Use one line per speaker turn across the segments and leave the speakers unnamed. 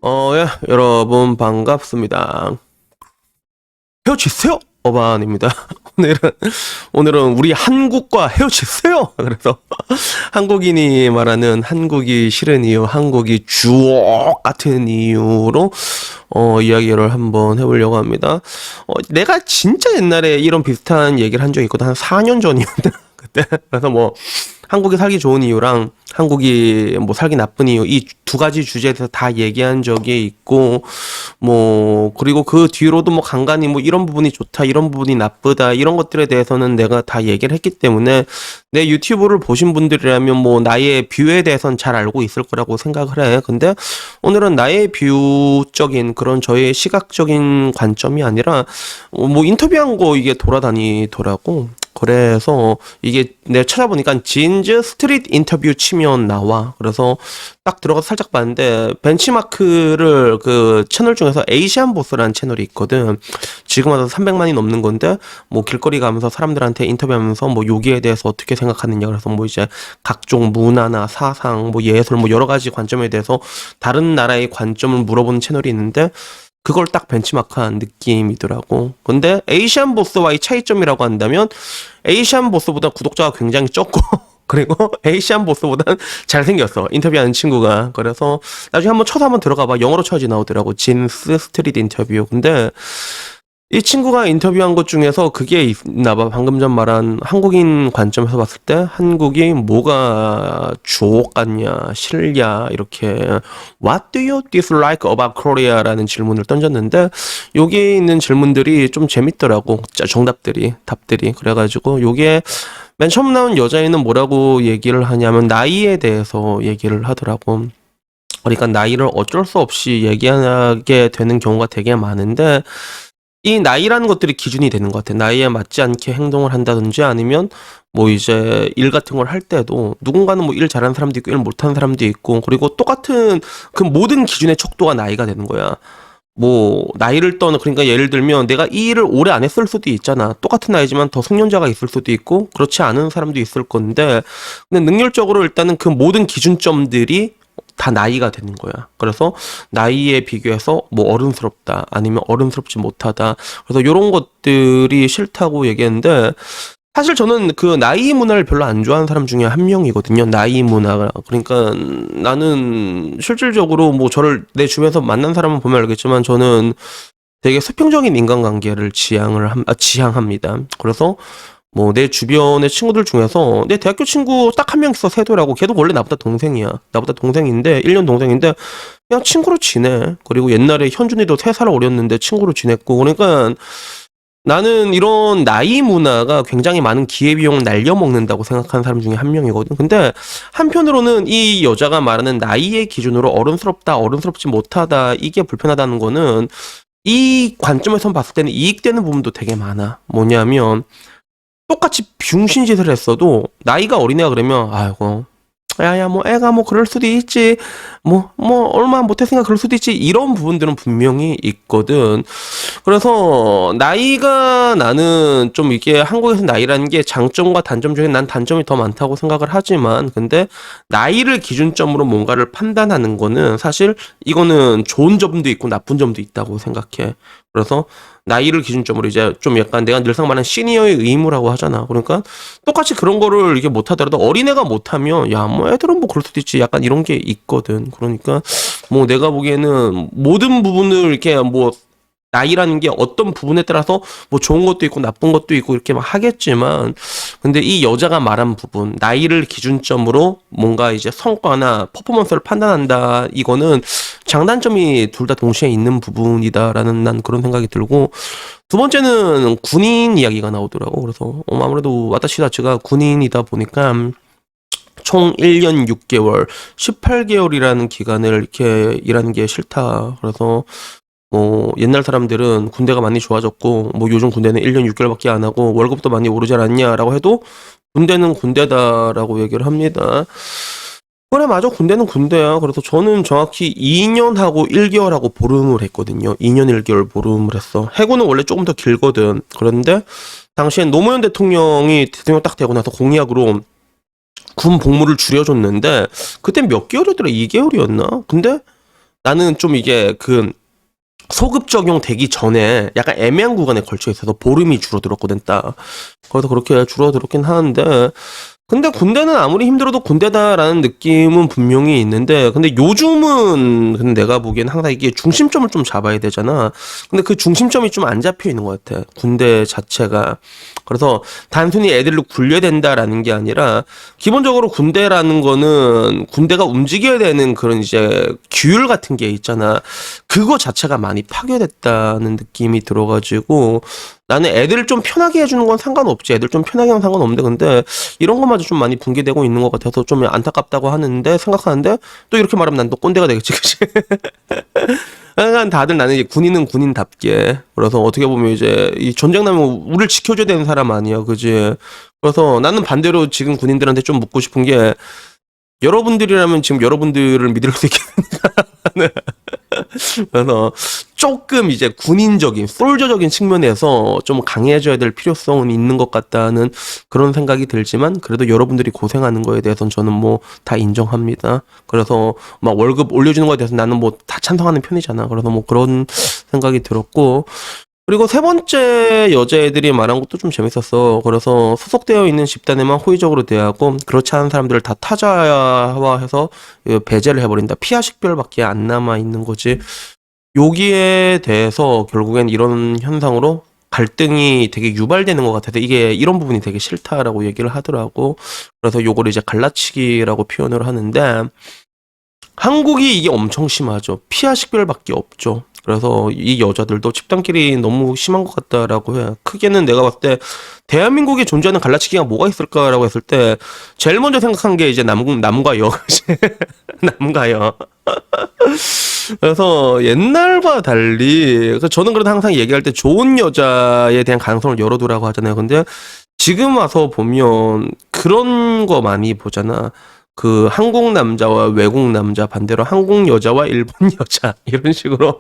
예, 여러분 반갑습니다. 헤어지세요? 어반입니다. 오늘은 오늘은 우리 한국과 헤어지세요. 그래서 한국인이 말하는 한국이 싫은 이유, 한국이 주옥 같은 이유로 이야기를 한번 해보려고 합니다. 내가 진짜 옛날에 이런 비슷한 얘기를 한 적이 있거든. 한 4년 전이었나 그때. 그래서 뭐 한국이 살기 좋은 이유랑 한국이 뭐 살기 나쁜 이유 이 두 가지 주제에 대해서 다 얘기한 적이 있고 뭐 그리고 그 뒤로도 뭐 간간히 뭐 이런 부분이 좋다 이런 부분이 나쁘다 이런 것들에 대해서는 내가 다 얘기를 했기 때문에 내 유튜브를 보신 분들이라면 뭐 나의 뷰에 대해서는 잘 알고 있을 거라고 생각을 해. 근데 오늘은 나의 뷰적인 그런 저의 시각적인 관점이 아니라 뭐 인터뷰한 거 이게 돌아다니더라고. 그래서 이게 내가 찾아보니까 진즈 스트릿 인터뷰 치면 나와. 그래서 딱 들어가서 살짝 봤는데 벤치마크를 그 채널 중에서 에이시안 보스라는 채널이 있거든. 지금 와서 300만이 넘는 건데 뭐 길거리 가면서 사람들한테 인터뷰하면서 뭐 여기에 대해서 어떻게 생각하느냐 그래서 뭐 이제 각종 문화나 사상 뭐 예술 뭐 여러 가지 관점에 대해서 다른 나라의 관점을 물어보는 채널이 있는데 그걸 딱 벤치마크한 느낌이더라고. 근데 에이시안 보스와의 차이점이라고 한다면 에이시안 보스보다 구독자가 굉장히 적고 그리고 에이시안 보스보다는 잘생겼어. 인터뷰하는 친구가. 그래서 나중에 한번 쳐서 한번 들어가봐. 영어로 쳐야지 나오더라고. 진스 스트릿 인터뷰. 근데 이 친구가 인터뷰한 것 중에서 그게 있나 봐. 방금 전 말한 한국인 관점에서 봤을 때 한국이 뭐가 주옥 같냐, 싫냐, 이렇게 What do you dislike about Korea? 라는 질문을 던졌는데 여기 있는 질문들이 좀 재밌더라고. 정답들이, 답들이. 그래가지고 요게 맨 처음 나온 여자애는 뭐라고 얘기를 하냐면 나이에 대해서 얘기를 하더라고. 그러니까 나이를 어쩔 수 없이 얘기하게 되는 경우가 되게 많은데 이 나이라는 것들이 기준이 되는 것 같아. 나이에 맞지 않게 행동을 한다든지 아니면 뭐 이제 일 같은 걸 할 때도 누군가는 뭐 일 잘하는 사람도 있고 일 못하는 사람도 있고 그리고 똑같은 그 모든 기준의 척도가 나이가 되는 거야. 뭐 나이를 떠나 그러니까 예를 들면 내가 이 일을 오래 안 했을 수도 있잖아. 똑같은 나이지만 더 숙련자가 있을 수도 있고 그렇지 않은 사람도 있을 건데 근데 능률적으로 일단은 그 모든 기준점들이 다 나이가 되는 거야. 그래서 나이에 비교해서 뭐 어른스럽다 아니면 어른스럽지 못하다. 그래서 이런 것들이 싫다고 얘기했는데 사실 저는 그 나이 문화를 별로 안 좋아하는 사람 중에 한 명이거든요. 나이 문화가. 그러니까 나는 실질적으로 뭐 저를 내 주변에서 만난 사람은 보면 알겠지만 저는 되게 수평적인 인간관계를 지향합니다. 그래서 뭐 내 주변의 친구들 중에서 내 대학교 친구 딱 한 명 있어 세도라고. 걔도 원래 나보다 동생이야. 나보다 동생인데 1년 동생인데 그냥 친구로 지내. 그리고 옛날에 현준이도 3살 어렸는데 친구로 지냈고. 그러니까 나는 이런 나이 문화가 굉장히 많은 기회비용을 날려먹는다고 생각하는 사람 중에 한 명이거든. 근데 한편으로는 이 여자가 말하는 나이의 기준으로 어른스럽다, 어른스럽지 못하다, 이게 불편하다는 거는 이 관점에서 봤을 때는 이익되는 부분도 되게 많아. 뭐냐면 똑같이 병신짓을 했어도 나이가 어린애가 그러면 아이고 야야 뭐 애가 뭐 그럴 수도 있지 뭐 얼마 못했으니까 그럴 수도 있지 이런 부분들은 분명히 있거든. 그래서 나이가 나는 좀 이게 한국에서 나이라는 게 장점과 단점 중에 난 단점이 더 많다고 생각을 하지만 근데 나이를 기준점으로 뭔가를 판단하는 거는 사실 이거는 좋은 점도 있고 나쁜 점도 있다고 생각해. 그래서 나이를 기준점으로 이제 좀 약간 내가 늘상 말하는 시니어의 의무라고 하잖아. 그러니까 똑같이 그런 거를 이게 못하더라도 어린애가 못하면 야 뭐 애들은 뭐 그럴 수도 있지 약간 이런 게 있거든. 그러니까 뭐 내가 보기에는 모든 부분을 이렇게 뭐 나이라는 게 어떤 부분에 따라서 뭐 좋은 것도 있고 나쁜 것도 있고 이렇게 막 하겠지만 근데 이 여자가 말한 부분 나이를 기준점으로 뭔가 이제 성과나 퍼포먼스를 판단한다 이거는 장단점이 둘 다 동시에 있는 부분이다라는 난 그런 생각이 들고 두 번째는 군인 이야기가 나오더라고. 그래서 아무래도 와타시다치가 군인이다 보니까 총 1년 6개월 18개월이라는 기간을 이렇게 일하는 게 싫다. 그래서 뭐 옛날 사람들은 군대가 많이 좋아졌고 뭐 요즘 군대는 1년 6개월밖에 안 하고 월급도 많이 오르지 않았냐라고 해도 군대는 군대다라고 얘기를 합니다. 그래 맞아 군대는 군대야. 그래서 저는 정확히 2년하고 1개월하고 보름을 했거든요. 2년 1개월 보름을 했어. 해군은 원래 조금 더 길거든. 그런데 당시엔 노무현 대통령이 대통령 딱 되고 나서 공약으로 군 복무를 줄여줬는데 그때 몇 개월이었더라? 2개월이었나? 근데 나는 좀 이게 그 소급 적용되기 전에 약간 애매한 구간에 걸쳐 있어서 보름이 줄어들었거든, 딱. 거기서 그렇게 줄어들었긴 하는데, 근데 군대는 아무리 힘들어도 군대다라는 느낌은 분명히 있는데, 근데 요즘은 근데 내가 보기엔 항상 이게 중심점을 좀 잡아야 되잖아. 근데 그 중심점이 좀 안 잡혀 있는 것 같아. 군대 자체가. 그래서 단순히 애들로 굴려야 된다라는 게 아니라, 기본적으로 군대라는 거는 군대가 움직여야 되는 그런 이제 규율 같은 게 있잖아. 그거 자체가 많이 파괴됐다는 느낌이 들어가지고, 나는 애들을 좀 편하게 해주는 건 상관없지. 애들 좀 편하게 하면 상관없는데, 근데 이런 것마저 좀 많이 붕괴되고 있는 것 같아서 좀 안타깝다고 하는데, 생각하는데, 또 이렇게 말하면 난 또 꼰대가 되겠지, 그치? 그러니까 다들 나는 이제 군인은 군인답게. 그래서 어떻게 보면 이제 이 전쟁 나면 우리를 지켜줘야 되는 사람 아니야, 그지? 그래서 나는 반대로 지금 군인들한테 좀 묻고 싶은 게, 여러분들이라면 지금 여러분들을 믿을 수 있겠는가? 그래서 조금 이제 군인적인, 솔저적인 측면에서 좀 강해져야 될 필요성은 있는 것 같다는 그런 생각이 들지만, 그래도 여러분들이 고생하는 거에 대해서는 저는 뭐 다 인정합니다. 그래서 막 월급 올려주는 거에 대해서 나는 뭐 다 찬성하는 편이잖아. 그래서 뭐 그런 생각이 들었고, 그리고 세 번째 여자애들이 말한 것도 좀 재밌었어. 그래서 소속되어 있는 집단에만 호의적으로 대하고, 그렇지 않은 사람들을 다 타자화해서 배제를 해버린다. 피하 식별밖에 안 남아 있는 거지. 여기에 대해서 결국엔 이런 현상으로 갈등이 되게 유발되는 것 같아서, 이게 이런 부분이 되게 싫다라고 얘기를 하더라고. 그래서 요거를 이제 갈라치기라고 표현을 하는데, 한국이 이게 엄청 심하죠. 피하 식별밖에 없죠. 그래서 이 여자들도 집단끼리 너무 심한 것 같다라고 해. 크게는 내가 봤을 때 대한민국에 존재하는 갈라치기가 뭐가 있을까라고 했을 때 제일 먼저 생각한 게 이제 남과 여. 남과 여. 그래서 옛날과 달리, 그래서 저는 그래도 항상 얘기할 때 좋은 여자에 대한 가능성을 열어두라고 하잖아요. 근데 지금 와서 보면 그런 거 많이 보잖아. 그 한국 남자와 외국 남자, 반대로 한국 여자와 일본 여자, 이런 식으로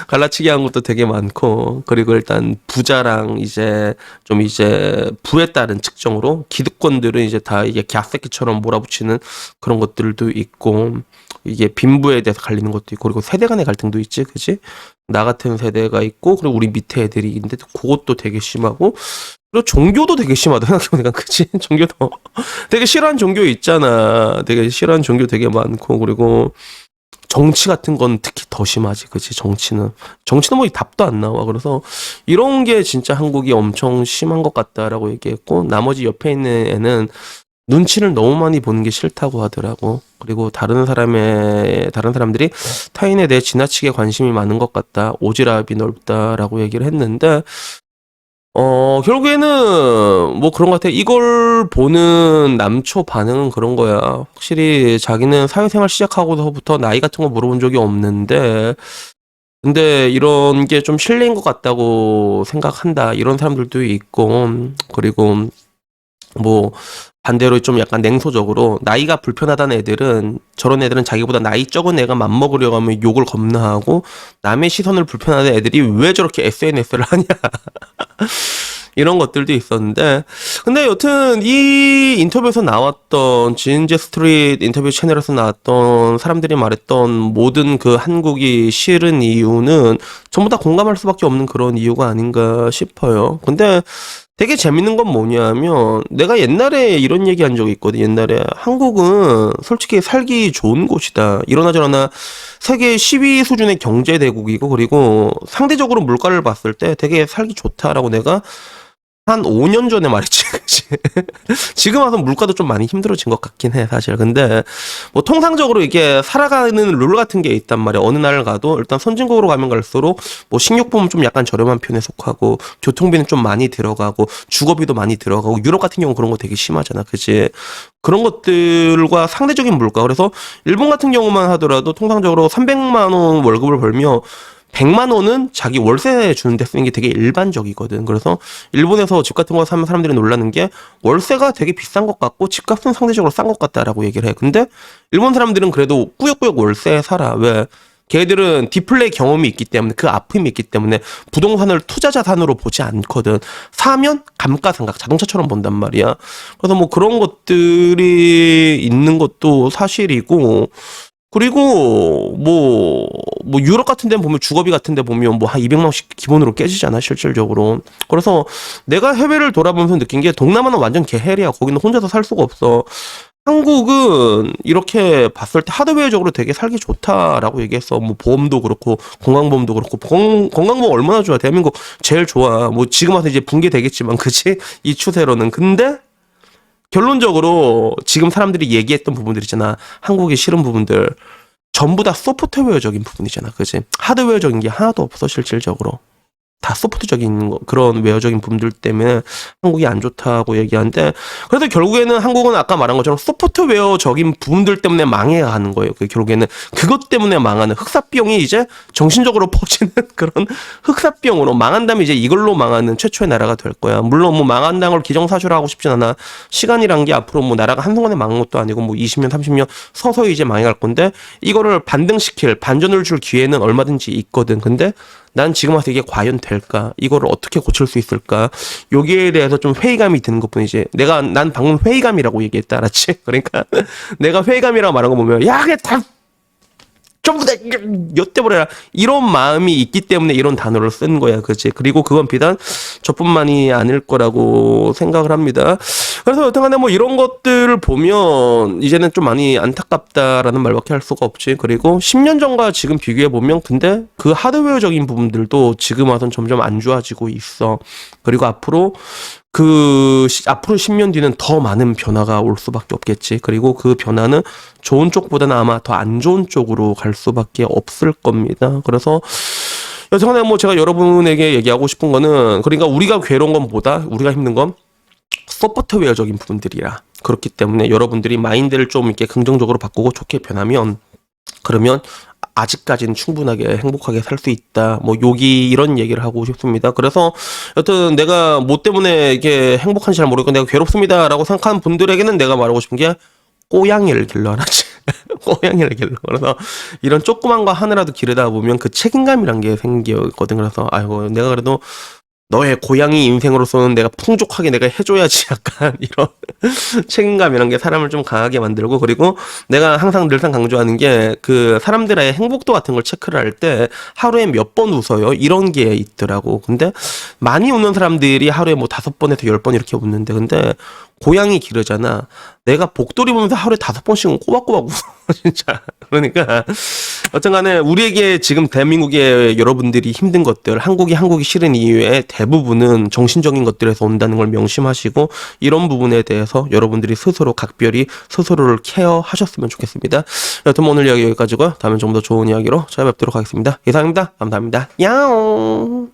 갈라치기 한 것도 되게 많고, 그리고 일단 부자랑 이제 좀 이제 부에 따른 측정으로 기득권들은 이제 다 이게 갸새끼처럼 몰아붙이는 그런 것들도 있고, 이게 빈부에 대해서 갈리는 것도 있고, 그리고 세대 간의 갈등도 있지, 그지? 나 같은 세대가 있고, 그리고 우리 밑에 애들이 있는데 그것도 되게 심하고, 그리고 종교도 되게 심하다, 생각해보니까. 그치? 종교도 되게 싫어하는 종교 있잖아. 되게 싫어하는 종교 되게 많고, 그리고 정치 같은 건 특히 더 심하지, 그치? 정치는 뭐 답도 안 나와. 그래서 이런 게 진짜 한국이 엄청 심한 것 같다라고 얘기했고, 나머지 옆에 있는 애는 눈치를 너무 많이 보는 게 싫다고 하더라고. 그리고 다른 사람들이 타인에 대해 지나치게 관심이 많은 것 같다, 오지랖이 넓다라고 얘기를 했는데, 결국에는 뭐 그런 것 같아. 이걸 보는 남초 반응은 그런 거야. 확실히 자기는 사회생활 시작하고서부터 나이 같은 거 물어본 적이 없는데, 근데 이런 게 좀 실례인 것 같다고 생각한다, 이런 사람들도 있고, 그리고 뭐 반대로 좀 약간 냉소적으로 나이가 불편하다는 애들은, 저런 애들은 자기보다 나이 적은 애가 맘먹으려고 하면 욕을 겁나 하고, 남의 시선을 불편하는 애들이 왜 저렇게 SNS를 하냐 이런 것들도 있었는데, 근데 여튼 이 인터뷰에서 나왔던, 진제 스트리트 인터뷰 채널에서 나왔던 사람들이 말했던 모든 그 한국이 싫은 이유는 전부 다 공감할 수밖에 없는 그런 이유가 아닌가 싶어요. 근데 되게 재밌는 건 뭐냐면, 내가 옛날에 이런 얘기 한 적이 있거든. 옛날에 한국은 솔직히 살기 좋은 곳이다, 이러나 저러나 세계 10위 수준의 경제대국이고, 그리고 상대적으로 물가를 봤을 때 되게 살기 좋다라고 내가 한 5년 전에 말했지, 그치? 지금 와서 물가도 좀 많이 힘들어진 것 같긴 해, 사실. 근데 뭐 통상적으로 이게 살아가는 룰 같은 게 있단 말이야. 어느 나라를 가도 일단 선진국으로 가면 갈수록 뭐 식료품은 좀 약간 저렴한 편에 속하고, 교통비는 좀 많이 들어가고, 주거비도 많이 들어가고, 유럽 같은 경우 그런 거 되게 심하잖아, 그치? 그런 것들과 상대적인 물가. 그래서 일본 같은 경우만 하더라도 통상적으로 300만 원 월급을 벌며 100만 원은 자기 월세 주는데 쓰는 게 되게 일반적이거든. 그래서 일본에서 집 같은 거 사면 사람들이 놀라는 게, 월세가 되게 비싼 것 같고 집값은 상대적으로 싼 것 같다라고 얘기를 해. 근데 일본 사람들은 그래도 꾸역꾸역 월세에 살아. 왜? 걔들은 디플레이 경험이 있기 때문에, 그 아픔이 있기 때문에 부동산을 투자 자산으로 보지 않거든. 사면 감가상각, 자동차처럼 본단 말이야. 그래서 뭐 그런 것들이 있는 것도 사실이고, 그리고 뭐 유럽 같은 데는 보면 주거비 같은 데 보면 뭐 한 200만 원씩 기본으로 깨지잖아, 실질적으로. 그래서 내가 해외를 돌아보면서 느낀 게 동남아는 완전 개헬이야. 거기는 혼자서 살 수가 없어. 한국은 이렇게 봤을 때 하드웨어적으로 되게 살기 좋다라고 얘기했어. 뭐 보험도 그렇고 건강보험도 그렇고 건강보험 얼마나 좋아. 대한민국 제일 좋아. 뭐 지금 와서 이제 붕괴되겠지만 그치? 이 추세로는. 근데 결론적으로 지금 사람들이 얘기했던 부분들 있잖아. 한국이 싫은 부분들 전부 다 소프트웨어적인 부분이잖아. 그치? 하드웨어적인 게 하나도 없어, 실질적으로. 다 소프트적인 그런 웨어적인 부분들 때문에 한국이 안 좋다고 얘기하는데, 그래도 결국에는 한국은 아까 말한 것처럼 소프트웨어적인 부분들 때문에 망해가는 거예요. 결국에는 그것 때문에 망하는, 흑사병이 이제 정신적으로 퍼지는 그런 흑사병으로 망한 다음에 이제 이걸로 망하는 최초의 나라가 될 거야. 물론 뭐 망한다는 걸 기정사실화하고 싶진 않아. 시간이란 게 앞으로 뭐 나라가 한순간에 망한 것도 아니고 뭐 20년 30년 서서히 이제 망해갈 건데, 이거를 반등시킬, 반전을 줄 기회는 얼마든지 있거든. 근데 난 지금 와서 이게 과연 될까? 이거를 어떻게 고칠 수 있을까? 여기에 대해서 좀 회의감이 드는 것뿐이지. 난 방금 회의감이라고 얘기했다, 알았지? 그러니까 내가 회의감이라고 말한 거 보면, 야, 그냥 다 전부 다 엿대버려라, 이런 마음이 있기 때문에 이런 단어를 쓴 거야, 그치? 그리고 그건 비단 저뿐만이 아닐 거라고 생각을 합니다. 그래서 여튼간에 뭐 이런 것들을 보면 이제는 좀 많이 안타깝다라는 말밖에 할 수가 없지. 그리고 10년 전과 지금 비교해 보면 근데 그 하드웨어적인 부분들도 지금 와선 점점 안 좋아지고 있어. 그리고 앞으로 10년 뒤는 더 많은 변화가 올 수밖에 없겠지. 그리고 그 변화는 좋은 쪽보다는 아마 더 안 좋은 쪽으로 갈 수밖에 없을 겁니다. 그래서 여튼간에 뭐 제가 여러분에게 얘기하고 싶은 거는, 그러니까 우리가 괴로운 건 뭐다? 우리가 힘든 건 소프트웨어적인 부분들이라. 그렇기 때문에 여러분들이 마인드를 좀 이렇게 긍정적으로 바꾸고 좋게 변하면, 그러면 아직까지는 충분하게 행복하게 살 수 있다. 뭐 여기 이런 얘기를 하고 싶습니다. 그래서 여튼 내가 뭐 때문에 이게 행복한지 잘 모르겠고 내가 괴롭습니다라고 생각하는 분들에게는 내가 말하고 싶은 게 꼬양이를 길러라지. 꼬양이를 길러. 그래서 이런 조그만 거 하느라도 기르다 보면 그 책임감이란 게 생기거든. 그래서 아이고, 내가 그래도 너의 고양이 인생으로서는 내가 풍족하게 내가 해줘야지, 약간 이런 책임감이란 게 사람을 좀 강하게 만들고, 그리고 내가 항상 늘상 강조하는 게 그 사람들의 행복도 같은 걸 체크를 할 때 하루에 몇 번 웃어요, 이런 게 있더라고. 근데 많이 웃는 사람들이 하루에 뭐 5번에서 10번 이렇게 웃는데, 근데 고양이 기르잖아. 내가 복돌이 보면서 하루에 5번씩은 꼬박꼬박 웃어. 진짜. 그러니까 어쨌든 간에 우리에게 지금 대한민국의 여러분들이 힘든 것들, 한국이 싫은 이유의 대부분은 정신적인 것들에서 온다는 걸 명심하시고, 이런 부분에 대해서 여러분들이 스스로 각별히 스스로를 케어하셨으면 좋겠습니다. 여튼 오늘 이야기 여기까지고요. 다음엔 좀 더 좋은 이야기로 찾아뵙도록 하겠습니다. 이상입니다. 감사합니다. 야옹.